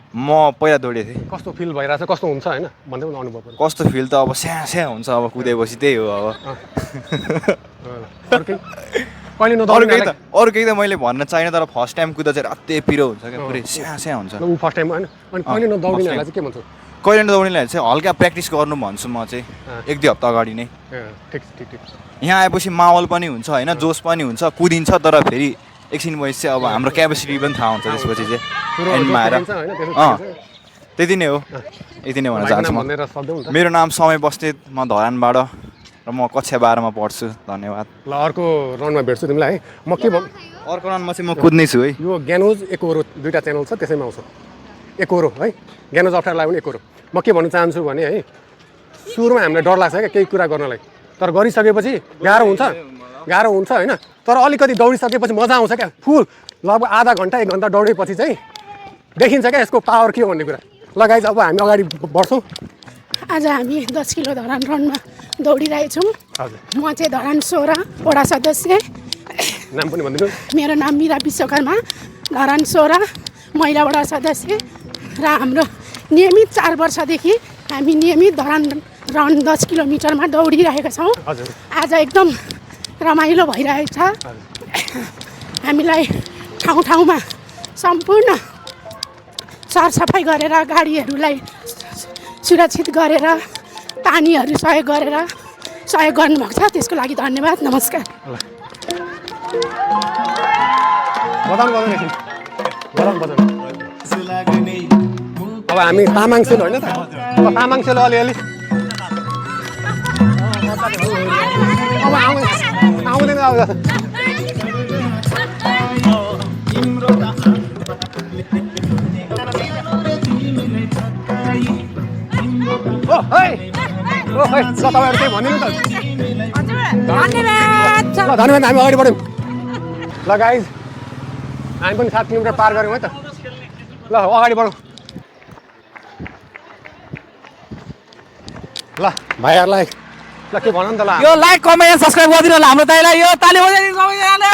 म पहिला दौडेको थिएँ कस्तो फिल भइरहेछ कस्तो हुन्छ होइन भनिदेऊ न अनुभव कस्तो फिल त अब स्या हुन्छ अब कुदेपछि त्यही हो अब अरू केही त मैले भन्न चाहिनँ तर फर्स्ट टाइम कुदा चाहिँ रातै पिरो हुन्छ क्या पुरै स्या हुन्छ ऊ फर्स्ट टाइम होइन अनि कहिले नदौडिनेहरूलाई चाहिँ के भन्छौ कहिले नदौडिनेलाई चाहिँ हल्का प्र्याक्टिस गर्नु भन्छु म चाहिँ 1-2 हप्ता अगाडि नै ठिक ठिक ठिक यहाँ आएपछि माहौल पनि हुन्छ होइन जोस पनि हुन्छ कुदिन्छ तर फेरि एकछिन भएपछि चाहिँ अब हाम्रो क्यापेसिटी पनि थाहा हुन्छ त्यसपछि चाहिँ एन्डमा आएर त्यति नै हो यति नै भन्न चाहन्छु म मेरो नाम समय बस्नेत म धरानबाट र म कक्षा 12मा पढ्छु धन्यवाद ल अर्को राउन्डमा भेट्छु तिमीलाई है म के अर्को राउन्डमा चाहिँ म कुद्नै छु है यो ज्ञानोज एकोरो दुईवटा च्यानल छ त्यसैमा आउँछ एकोरो है ज्ञानोज अप्ठ्यारो लाग्यो भने एकोरो म के भन्न चाहन्छु भने है सुरुमा हामीलाई डर लाग्छ क्या केही कुरा गर्नलाई तर गरिसकेपछि गाह्रो हुन्छ होइन तर अलिकति दौडिसकेपछि मजा आउँछ क्या फुल लगभग आधा घन्टा 1 घन्टा दौडेपछि चाहिँ देखिन्छ क्या यसको पावर के हो भन्ने कुरा लगाइ अब हामी अगाडि बढ्छौँ आज हामी 10 किलो धरान रनमा दौडिरहेछौँ म चाहिँ धरान 16 वडा सदस्य नाम पनि भनिदिनु मेरो नाम मीरा विश्वकर्मा धरान 16 महिला वडा सदस्य र हाम्रो नियमित 4 वर्षदेखि हामी नियमित धरान रन 10 किलोमिटरमा दौडिरहेका छौँ आज एकदम रमाइलो भइरहेको छ हामीलाई ठाउँ ठाउँमा सम्पूर्ण सरसफाइ गरेर गाडीहरूलाई सुरक्षित गरेर पानीहरू सहयोग गर्नुभएको छ त्यसको लागि धन्यवाद नमस्कार अब हामी तामाङ सेल होइन त तामाङ सेल अलिअलि अब आउँदैन अब ल तपाईँहरू केही भनिदिनु त ल धन्यवाद हामी अगाडि बढ्यौँ ल गाइज हामी पनि 7 किलोमिटर पार गऱ्यौँ है त ल अगाडि बढौँ ल भाइहरूलाई ल के भन नि त ल यो लाइक कमेन्ट सब्स्क्राइब गरिदिनु होला हाम्रो दाइलाई यो ताली बजाइदिनु सबैजनाले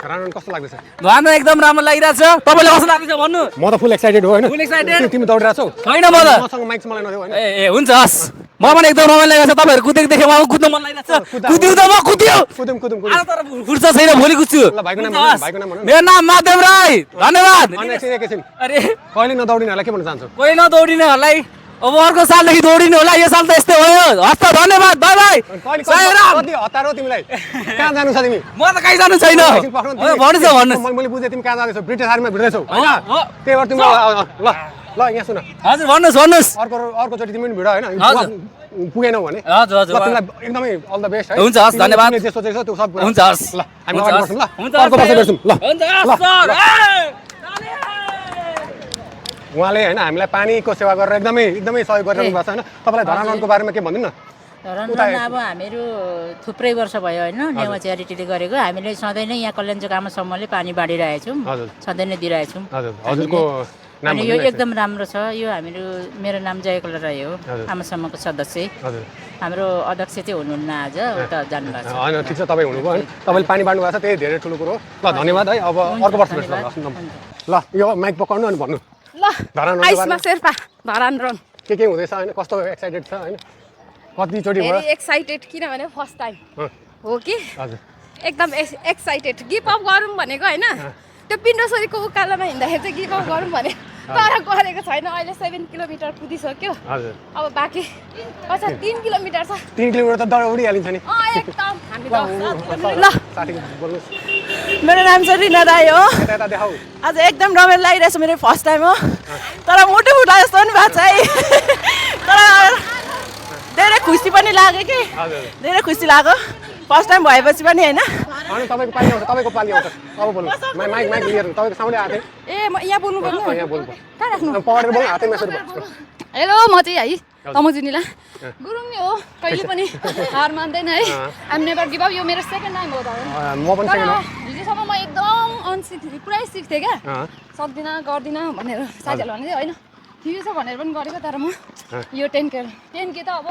राउन्ड कस्तो लाग्दैछ धरान एकदम राम्रो लागिरहेछ तपाईलाई कस्तो लाग्दैछ भन्नु म त फुल एक्साइटेड हो हैन फुल एक्साइटेड तिमी दौडिरहेछौ छैन म त मसँग माइक मलाई नदेऊ हैन ए हुन्छ हस् म पनि एकदम रमाइलो लागेछ तपाईहरु कुदेको देखे म कुद्न मन लागिरहेछ कुदिउ त म कुदिउ कुदौँ आज तर फुर्सद छैन भोलि कुद्छु ल भाइको नाम भन्नु मेरो नाम माधव राई धन्यवाद एकैछिन अरे कहिले नदौडिनेहरूलाई के भन्न चाहन्छौ कहिले नदौडिनेहरूलाई अब अर्को सालदेखि दौडिनु होला यो साल त यस्तै भयो हस् त धन्यवाद बाइ बाइ कति हतार हो तिमीलाई कहाँ जानु छ तिमी म त कहीँ जानु छैन भन्नु मैले बुझेँ तिमी कहाँ जाँदैछौ ब्रिटिस आर्मीमा भिड्दैछौ हैन त्यही भएर तिमी ल ल यहाँ सुन हजुर भन्नुहोस् अर्कोचोटि तिमी पनि भिड हैन पुगेनौ भने हजुर हजुर तिमीलाई एकदमै अल द बेस्ट है हुन्छ हस् धन्यवाद जे सोचेछौ त्यो सब हुन्छ हस् ल हामी अगाडि बढ्छौँ ल हुन्छ अर्को वर्ष भेट्छौँ ल हुन्छ हस् सर उहाँले हैन हामीलाई पानीको सेवा गरेर एकदमै सहयोग गरिरहनु भएको छ हैन तपाईलाई धरानको बारेमा के भन्दिनु न धरान अब हामीहरू थुप्रै वर्ष भयो होइन नेवा च्यारिटीले गरेको हामीले सधैँ नै यहाँ कल्याण जग्गामा सम्मले पानी बाँडिरहेछौँ सधैँ नै दिइरहेछौँ हजुरको अनि यो एकदम राम्रो छ। यो मेरो नाम जयकला राई हो, आमासम्मको सदस्य। हाम्रो अध्यक्ष चाहिँ हुनुहुन्न आज, उता जानुभएको छ। होइन ठिक छ, तपाईँ हुनुभयो है, तपाईँले पानी बाँड्नु भएको छ, त्यही धेरै ठुलो कुरो हो। ल धन्यवाद है, अब अर्को वर्ष भेट्छ। ल यो माइक पकाउनु अनि भन्नु ल आइसमा शेर्पा धरान रन के हुँदैछ होइन, कस्तो एक्साइटेड छ होइन, कतिचोटि भयो? भेरी एक्साइटेड किनभने फर्स्ट टाइम हो कि एकदम एक्साइटेड। गिभ अप गरौँ भनेको होइन, त्यो पिण्डोश्वरीको उकालोमा हिँड्दाखेरि चाहिँ गिभ अप गरौँ भने तर गरेको छैन। अहिले 7 किलोमिटर कुदिसक्यो, अब बाँकी अझ 3 किलोमिटर छ। 3 किलोमिटर त दौडिहालिन्छ नि एकदम हामी ल। मेरो नाम चाहिँ रिना राई हो। आज एकदम रमाइलो लागिरहेछ, मेरो फर्स्ट टाइम हो, तर मुटु फुटा जस्तो पनि भएको छ है। तर धेरै खुसी पनि लाग्यो कि, धेरै खुसी लाग्यो फर्स्ट टाइम भएपछि पनि होइन। तपाईँको पाली आउँछ, तपाईँको पाली आउँछ, अब बोल्नु। माइक लिएर तपाईँको साउन्डले आएको ए म यहाँ बोल्नु पर्ने यहाँ बोल्नु कहाँ राख्नु पढेर बोल्नु, हातै मेसेज। हेलो, म चाहिँ है तमजुनिला गुरुङ नै हो, कहिले पनि हार मान्दैन है। I'm never give up. यो मेरो सेकेन्ड टाइम हो म पनि सेकेन्ड हो। हिजोसम्म म एकदम अनसिक पुरै सिक्थेँ क्या, सक्दिनँ गर्दिनँ भनेर साथीहरूले भने होइन ठिकै छ भनेर पनि गरेको। तर म यो 10K त अब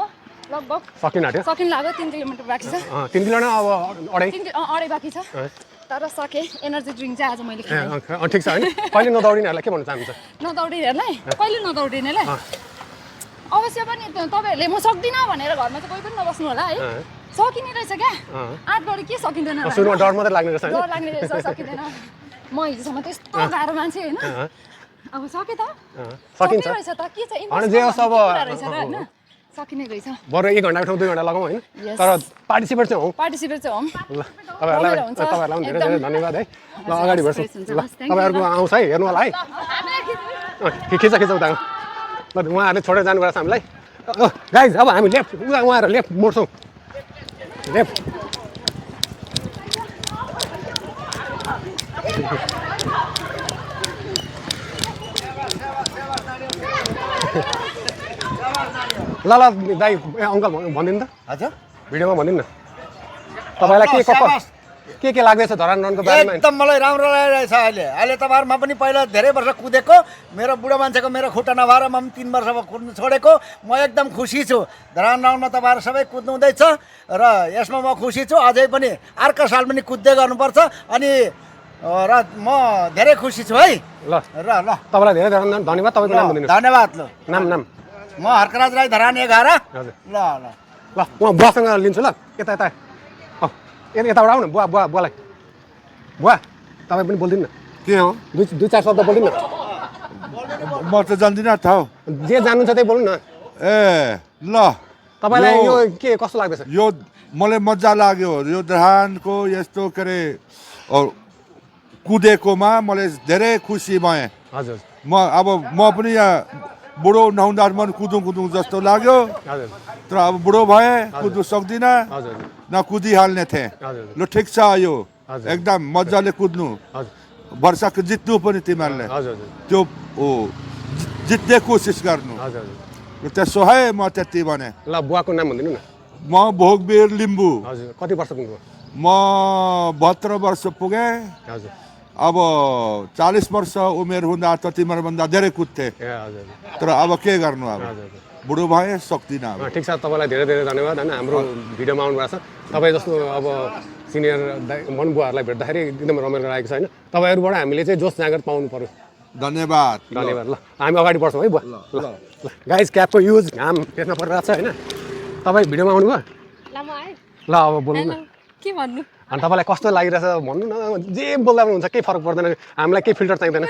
लगभग सकिन लाग्यो। 3 किलोमिटर बाँकी छ। 3 किलोमिटर अब अढाई बाँकी छ, तर सकेँ। एनर्जी ड्रिङ्क चाहिँ आज मैले खाएँ। ठिक छ होइन। कहिले नदौडिनेहरूलाई के भन्न चाहनुहुन्छ? नदौडिनेहरूलाई कहिले नदौडिनेलाई अवश्य पनि तपाईँहरूले म सक्दिनँ भनेर घरमा चाहिँ कोही पनि नबस्नु होला है। सकिने रहेछ क्या, आँट गरी के सकिँदैन, सुरुमा डर मात्रै लाग्ने रहेछ, डर लाग्ने रहेछ, सकिँदैन। म हिजोसम्म त्यस्तो गाह्रो मान्छे होइन, अब सकेँ त सकिन्छ रहेछ त के छ रहेछ र होइन, सकिने रहेछ। बरु 1 घन्टा ठाउँ 2 घन्टा लगाउँ होइन, तर पार्टिसिपेट चाहिँ हौँ। ल तपाईँहरूलाई धेरै धेरै धन्यवाद है। ल अगाडि बढ्छौँ। ल तपाईँहरूको आउँछ है, हेर्नु होला है। खिच उता ल उहाँहरूले छोडेर जानुभएको छ हामीलाई। गाइज अब हामी लेफ्ट उहाँहरू लेफ्ट मोड्छौँ, लेफ्ट। ल दाइ अङ्कल भनिदिनु त, हजुर भिडियोमा भनिदिनु न तपाईँलाई के लाग्दैछ धरान रनको बारेमा? एकदम मलाई राम्रो लागिरहेछ। अहिले तपाईँहरूमा पनि पहिला धेरै वर्ष कुदेको, मेरो बुढो मान्छेको मेरो खुट्टा नभएर म पनि 3 वर्ष कुद्नु छोडेको। म एकदम खुसी छु। धरान राउन्डमा तपाईँहरू सबै कुद्नु हुँदैछ र यसमा म खुसी छु। अझै पनि अर्को साल पनि कुद्दै गर्नुपर्छ अनि र म धेरै खुसी छु है। ल तपाईँलाई धेरै धेरै धन्यवाद। तपाईँको नाम भनिदिनु। धन्यवाद। ल नाम म हर्कराज राई धरान 11। हजुर ल उहाँ बुवासँग लिन्छु। ल यता यताबाट आउनु बुवालाई। बुवा तपाईँ पनि बोलिदिनु न, के हो 2-4 शब्द बोलिदिनु न। म त जान्दिनँ त हौ, जे जान्नुहुन्छ त्यही बोल्नु न। ए ल तपाईँलाई यो के कस्तो लाग्दैछ? यो मलाई मजा लाग्यो। यो धरानको यस्तो के अरे कुदेकोमा मलाई धेरै खुसी भएँ। हजुर म पनि यहाँ बुढो नहुँदा मन कुदौँ जस्तो लाग्यो, तर अब बुढो भएँ कुद्नु सक्दिनँ, न कुदिहाल्ने थिएँ। ल ठिक छ, यो एकदम मजाले कुद्नु, वर्षको जित्नु पनि तिमीहरूले त्यो जित्ने कोसिस गर्नु। त्यसो है म त्यति भने। ल बुवाको नाम भनिदिनु न। म भोगवीर लिम्बू। हजुर कति वर्ष पुग्नुभयो? म 72 वर्ष पुगेँ। हजुर अब 40 वर्ष उमेर हुँदा त तिमीहरूभन्दा धेरै कुद्थे, तर अब के गर्नु, अब बुढो भए सक्दिनँ। ठिक छ, तपाईँलाई धेरै धेरै धन्यवाद होइन। हाम्रो भिडियोमा आउनु भएको छ। तपाईँ जस्तो अब सिनियर मन बुवाहरूलाई भेट्दाखेरि एकदम रमाइलो लागेको छ होइन। तपाईँहरूबाट हामीले चाहिँ जोस जाँगर पाउनु पर्यो। धन्यवाद। ल हामी अगाडि बढ्छौँ है बुवा। ल गाइज क्यापको युज घाम फेर्न परिरहेको छ होइन। तपाईँ भिडियोमा आउनुभयो? ल अब बोल्नु न, के भन्नु? अनि तपाईँलाई कस्तो लागिरहेछ भन्नु न। जे बोल्दा पनि हुन्छ, केही फरक पर्दैन, हामीलाई केही फिल्टर चाहिँदैन।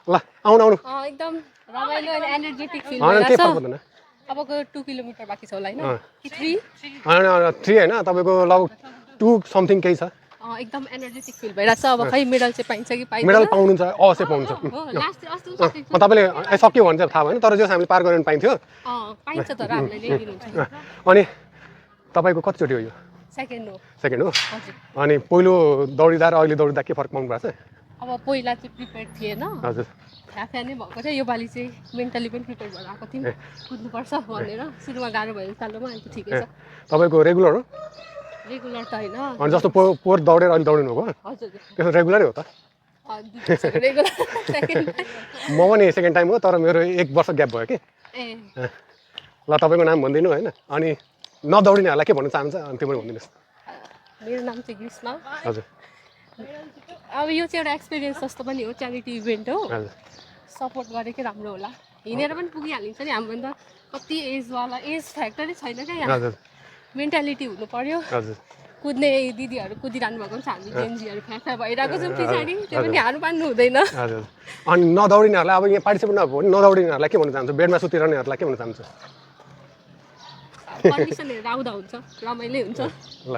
ल आउनु एकदम रमाइलो अनि एनर्जेटिक फिल होइन, केही फरक पर्दैन। अबको 2 किलोमिटर बाँकी छ होला होइन, 3 होइन तपाईँको लगभग 2 समथिङ केही छ। एकदम एनर्जेटिक फिल भइरहेछ। अब खै मेडल चाहिँ पाइन्छ कि पाइन्छ? मेडल पाउनुहुन्छ, अवश्य पाउनुहुन्छ। तपाईँले सक्यो भने चाहिँ थाहा भएन, तर जस हामीले पार गरेर पाइन्थ्यो। पाइन्छ तर हामीले ल्याइदिनुहुन्छ। अनि तपाईँको कतिचोटि हो यो? सेकेन्ड हो। अनि पहिलो दौडिँदा र अहिले दौडिँदा के फरक पाउनु भएको छ? अब पहिला चाहिँ प्रिपेयर थिएन, हजुर फ्याफ्या नै भएको थियो। यो पालि चाहिँ मेन्टली पनि प्रिपेयर भएर आएको थियौँ, कुद्नुपर्छ भनेर। सुरुमा गाह्रो भयो सालोमा, अहिले ठिकै छ। तपाईँको रेगुलर हो? रेगुलर त होइन, अनि जस्तो पोहोर दौडेर अहिले दौडिनु हो? हजुर त्यसो रेगुलरै हो त? म पनि सेकेन्ड टाइम हो तर मेरो 1 वर्ष ग्याप भयो कि ल तपाईँको नाम भनिदिनु होइन अनि नदौडिनेहरूलाई के भन्न चाहन्छ अनि त्यो पनि भनिदिनुहोस् मेरो नाम चाहिँ ग्रीष्मा हजुर अब यो चाहिँ एउटा एक्सपिरियन्स जस्तो पनि हो च्यारिटी इभेन्ट हो हजुर सपोर्ट गरेकै राम्रो होला हिँडेर पनि पुगिहालिन्छ नि हामीभन्दा कति एजवाला एज फ्याक्टरै छैन क्या यहाँ हजुर मेन्टालिटी हुनु पर्यो हजुर कुद्ने दिदीहरू कुदिरहनु भएको पनि छ हामी जेन्जीहरू फ्याक्टा भइरहेको छौँ पछाडि त्यो पनि हार मान्नु हुँदैन हजुर अनि नदौडिनेहरूलाई अब यहाँ पार्टिसिपेट नभएको भने नदौडिनेहरूलाई के भन्न चाहन्छु बेडमा सुतिरहनेहरूलाई के भन्न चाहन्छु कन्डिसन हेरेर आउँदा हुन्छ रमाइलो हुन्छ ल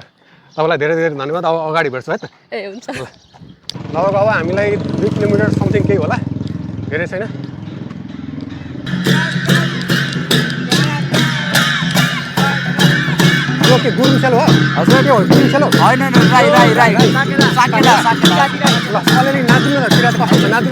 तपाईँलाई धेरै धेरै धन्यवाद अब अगाडि बढ्छु है त ए हुन्छ लगभग अब हामीलाई 2 किलोमिटर समथिङ केही होला धेरै छैन यो के गुरुङ सेलो हो हजुर के हो गुरुङ सेलो होइन राई साकेला ल अलिअलि नाच्नु न किरात कस्तो छ नाच्नु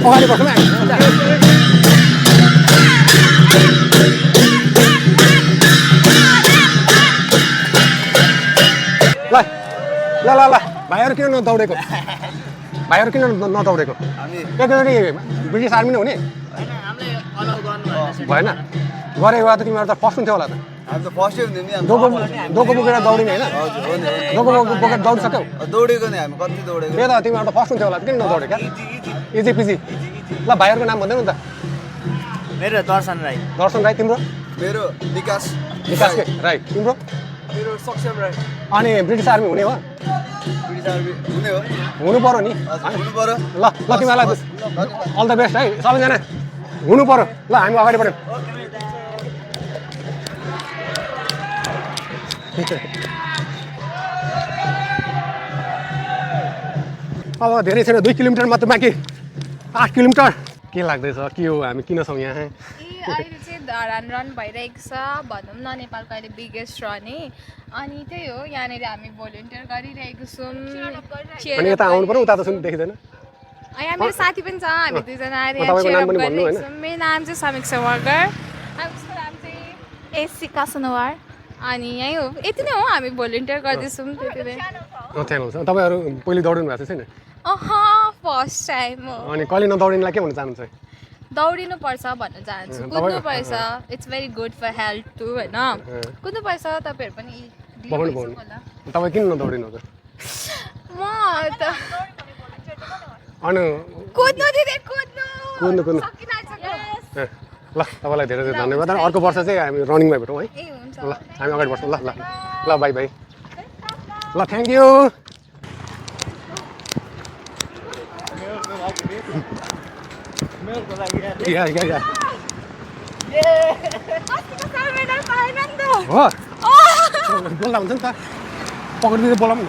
अगाडि बस्नु ल ल ल भाइहरू किन नदौडेको भाइहरू किन नदौडेको एकचोटि ब्रिटिस आर्मी नै हुने भएन गरेको भए त तिमीहरू त फर्स्ट हुन्थ्यो होला त डोको बोकेर दौडिने होइन डोको बोकेर दौडिसक्यौ दौडेको नि हामी कति दौडेको त्यही त तिमीहरू त फर्स्ट हुन्थ्यो होला किन नदौडे क्या इजी पिजी ल भाइहरूको नाम भन्दैन त मेरो दर्शन राई तिम्रो मेरो विकास के राई तिम्रो मेरो सक्षम राई अनि ब्रिटिस आर्मी हुने हो ब्रिटिस आर्मी हुने हो हुनु पर्यो नि हुनु पर्यो ल तिमीहरूलाई अल द बेस्ट है सबैजना हुनु पर्यो ल हामी अगाडि बढ्यौँ अब धेरै छैन 2 किलोमिटर मात्र बाँकी 8 किलोमिटर के लाग्दैछ के हो हामी किन छौँ यहाँ अहिले चाहिँ धरान रन भइरहेको छ भनौँ न नेपालको अहिले बिगेस्ट रन अनि त्यही हो यहाँनिर हामी भोलिन्टियर गरिरहेको छौँ अनि यता आउनु पर्यो उता त सुनि देखिँदैन यहाँ मेरो साथी पनि छ हामी दुईजना आएर मेरो नाम चाहिँ समीक्षा वर्गर उसको नाम चाहिँ एसिका सुनवार अनि यहीँ हो यति नै हो हामी भोलिन्टियर गर्दैछौँ त्यति नै तपाईँहरू पहिले दौडिनु भएको छैन फर्स्ट टाइम हो अनि कहिले नदौडिनुलाई के भन्न चाहनुहुन्छ दौडिनुपर्छ भन्न चाहन्छु कुद्नुपर्छ it's very good for health to होइन कुद्नुपर्छ तपाईँहरू पनि तपाईँ किन नदौडिनु त म त अनि कुद्नु दिदी कुद्नु ल तपाईँलाई धेरै धेरै धन्यवाद अर्को वर्ष चाहिँ हामी रनिङमा भेटौँ है ल हामी अगाडि बढ्छौँ ल ल ल बाई बाई ल थ्याङ्क यू हो बोल्दा हुन्छ नि त पक्रिदिँदै बोलाउँ न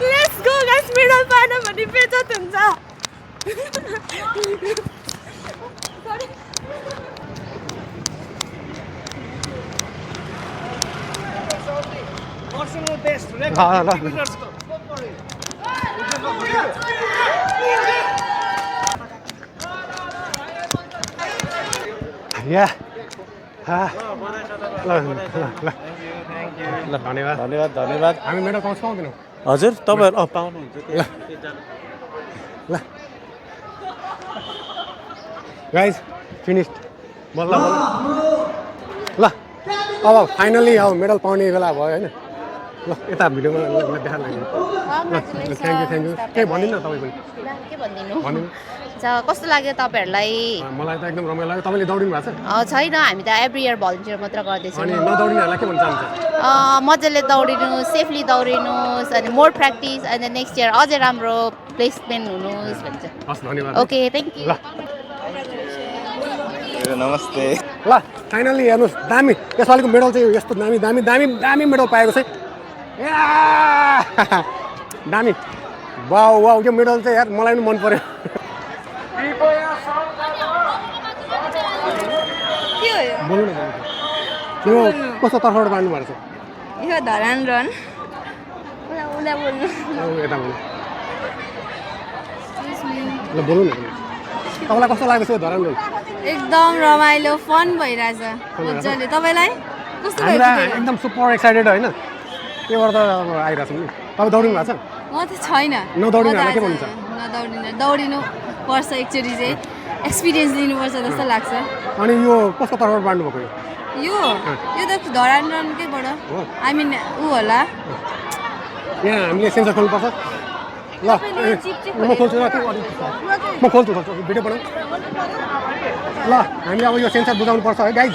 Let's go guys, medal पाएन भने बेइज्जत हुन्छ धन्यवाद हामी मेडल पाउँछ पाउँदैनौँ हजुर तपाईँहरू पाउनुहुन्छ ल गाइज फिनिस्ड बल्ल ल अब फाइनली अब मेडल पाउने बेला भयो होइन ल यता भिडियोमा देखा लाग्यो थ्याङ्क यू केही भनिदिनु न तपाईँ पनि के भनिदिनु कस्तो लाग्यो तपाईँहरूलाई मलाई त एकदम रमाइलो लाग्यो तपाईँले दौडिनु भएको छ छैन हामी त एभ्री इयर भलिन्टियर मात्र गर्दैछौँ अनि नदौडिनेहरूलाई के भन्न चाहन्छ मजाले दौडिनु सेफली दौडिनुहोस् अनि मोर प्र्याक्टिस अनि नेक्स्ट इयर अझै राम्रो प्लेसमेन्ट हुनुहोस् भन्छ हस् धन्यवाद ओके थ्याङ्क यू नमस्ते ल फाइनली हेर्नुहोस् दामी यसपालिको मेडल चाहिँ यस्तो दामी दामी दामी दामी मेडल पाएको छ दामी वाउ वाउ यो मेडल चाहिँ यार मलाई पनि मन पर्यो बोल्नु न यो कस्तो तर्फबाट बाँड्नु भएको छ यो धरान रन उला बोल्नु यता बोल्नु ल बोल्नु न तपाईँलाई कस्तो लाग्दैछ यो धरान रन एकदम रमाइलो फन भइरहेछ मजाले तपाईँलाई कस्तो हामीलाई एकदम सुपर एक्साइटेड होइन के गर्दा अब आइरहेको छौँ नि तपाईँ दौडिनु भएको छ म त छैन नदौडिनु हामीलाई के भन्नुहुन्छ दौडिनु पर्छ एकचोटि चाहिँ एक्सपिरियन्स लिनुपर्छ जस्तो लाग्छ अनि यो कस्तो तर्फबाट बाँड्नु भएको यो त धरान रनकैबाट आई मिन ऊ होला यहाँ हामीले सेन्सर खोल्नुपर्छ ल म खोल्छु ल म खोल्छु भिडियो बनाऊ ल हामीले अब यो सेन्सर बुझाउनु पर्छ है गाइज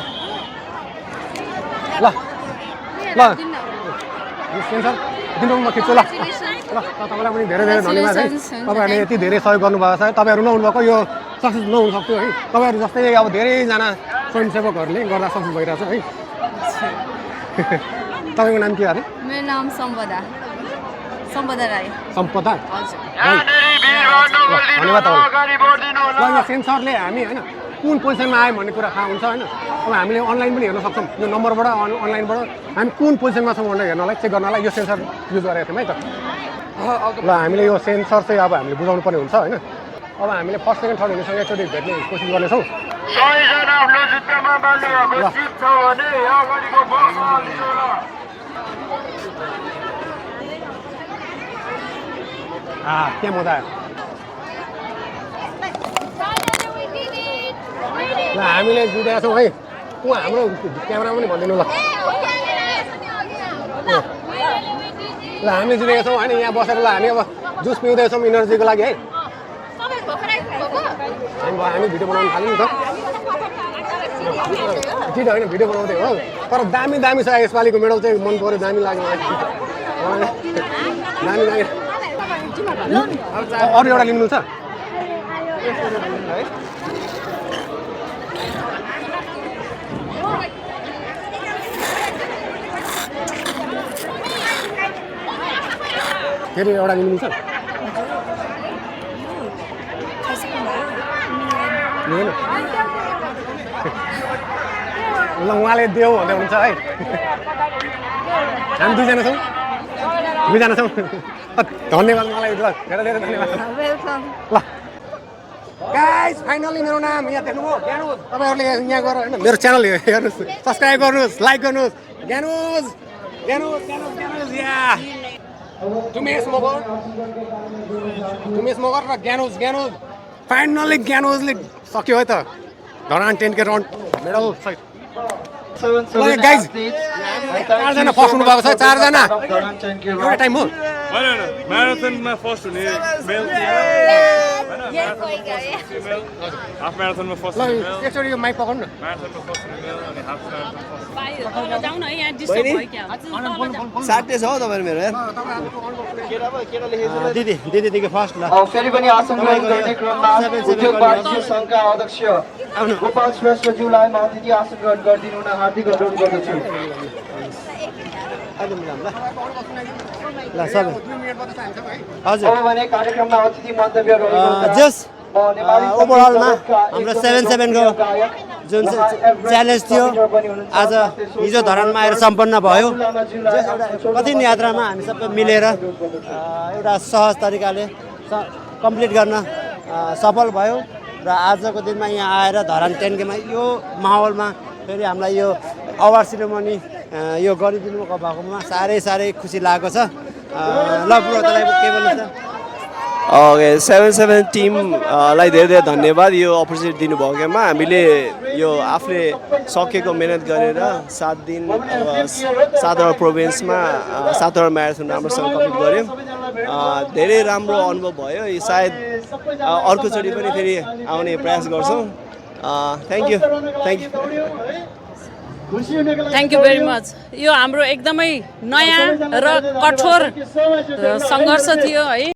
ल ल यो सेन्सर दिनु म खिच्छु ल तपाईँलाई पनि धेरै धेरै धन्यवाद है तपाईँहरूले यति धेरै सहयोग गर्नुभएको छ तपाईँहरू नहुनुभएको यो सक्सेस नहुन सक्थ्यो है तपाईँहरू जस्तै अब धेरैजना स्वयंसेवकहरूले गर्दा सक्सेस भइरहेछ है तपाईँको नाम के अरे मेरो नाम सम्पदा राई सम्पदा हजुर धन्यवाद तपाईँलाई ल यो सेन्सरले हामी होइन कुन पोजिसनमा आयो भन्ने कुरा थाहा हुन्छ होइन अब हामीले अनलाइन पनि हेर्न सक्छौँ यो नम्बरबाट अनलाइनबाट हामी कुन पोजिसनमा छौँ भनेर हेर्नलाई चेक गर्नलाई यो सेन्सर युज गरेको थियौँ है त ल हामीले यो सेन्सर चाहिँ अब हामीले बुझाउनु पर्ने हुन्छ होइन अब हामीले फर्स्ट सेकेन्ड थर्ड हुनेसँग एकचोटि भेट्ने कोसिस गर्नेछौँ के मजा आयो ल हामीले जुटेका छौँ है ऊ हाम्रो क्यामेरा पनि भनिदिनु ल ल हामी जुटेका छौँ होइन यहाँ बसेर ल हामी अब जुस पिउँदैछौँ इनर्जीको लागि है हामी भिडियो बनाउनु थाल्यौँ नि त ठिक होइन भिडियो बनाउँदै हो तर दामी दामी छ यसपालिको मेडल चाहिँ मन पऱ्यो दामी लाग्यो मलाई दामी दामी अरू एउटा लिनु छ फेरि एउटा लिनु छ ल उहाँले देऊ भन्दै हुन्छ है हामी दुईजना छौँ धन्यवाद मलाई ल धेरै धेरै धन्यवाद ल गाइस फाइनली मेरो नाम यहाँ देख्नुभयो ज्ञानोज तपाईँहरूले यहाँ गएर होइन मेरो च्यानल हेर्नुहोस् सब्सक्राइब गर्नुहोस् लाइक गर्नुहोस् ज्ञानोज या तुमेश मगर र ज्ञानोज फाइनली ज्ञानोजले सक्यो है त धरान 10K राउन्ड मेडल सहित गाइज चारजना फर्स्ट हुनुभएको छ चारजना एउटा टाइम हो म्याराथनमा फर्स्ट हुने मेल हाफ म्याराथनमा फर्स्ट हुने मेल एकचोटि यो माइक पकड्नु न म्याराथनमा फर्स्ट हुने मेल अनि हाफ साट्टे छ हौ तपाईँहरू मेरो दिदीदेखि फर्स्ट ल फेरि पनि आसन ग्रहण गर्ने क्रममा उद्योग वाणिज्य सङ्घका अध्यक्ष गोपाल श्रेष्ठज्यूलाई म अतिथि आसन ग्रहण गरिदिनु हुन हार्दिक अनुरोध गर्दछु हजुर अब भने कार्यक्रममा अतिथि मन्तव्य जस ओभरअलमा हाम्रो 77 को जुन च्यालेन्ज थियो आज हिजो धरानमा आएर सम्पन्न भयो कठिन यात्रामा हामी सबै मिलेर एउटा सहज तरिकाले कम्प्लिट गर्न सफल भयो र आजको दिनमा यहाँ आएर धरान 10Kमा यो माहौलमा फेरि हामीलाई यो अवार्ड सेरेमनी यो गरिदिनु भएकोमा साह्रै खुसी लागेको छ ल ब्रो तपाईँ के भन्नुहुन्छ ओके 77 टिमलाई धेरै धेरै धन्यवाद यो अपर्च्युनिटी दिनुभएकोमा हामीले यो आफूले सकेको मेहनत गरेर 7 दिन 7वटा प्रोभिन्समा 7वटा म्याराथन राम्रोसँग कम्प्लिट गऱ्यौँ धेरै राम्रो अनुभव भयो सायद अर्कोचोटि पनि फेरि आउने प्रयास गर्छौँ thank you thank you very much यो हाम्रो एकदमै नयाँ र कठोर सङ्घर्ष थियो है।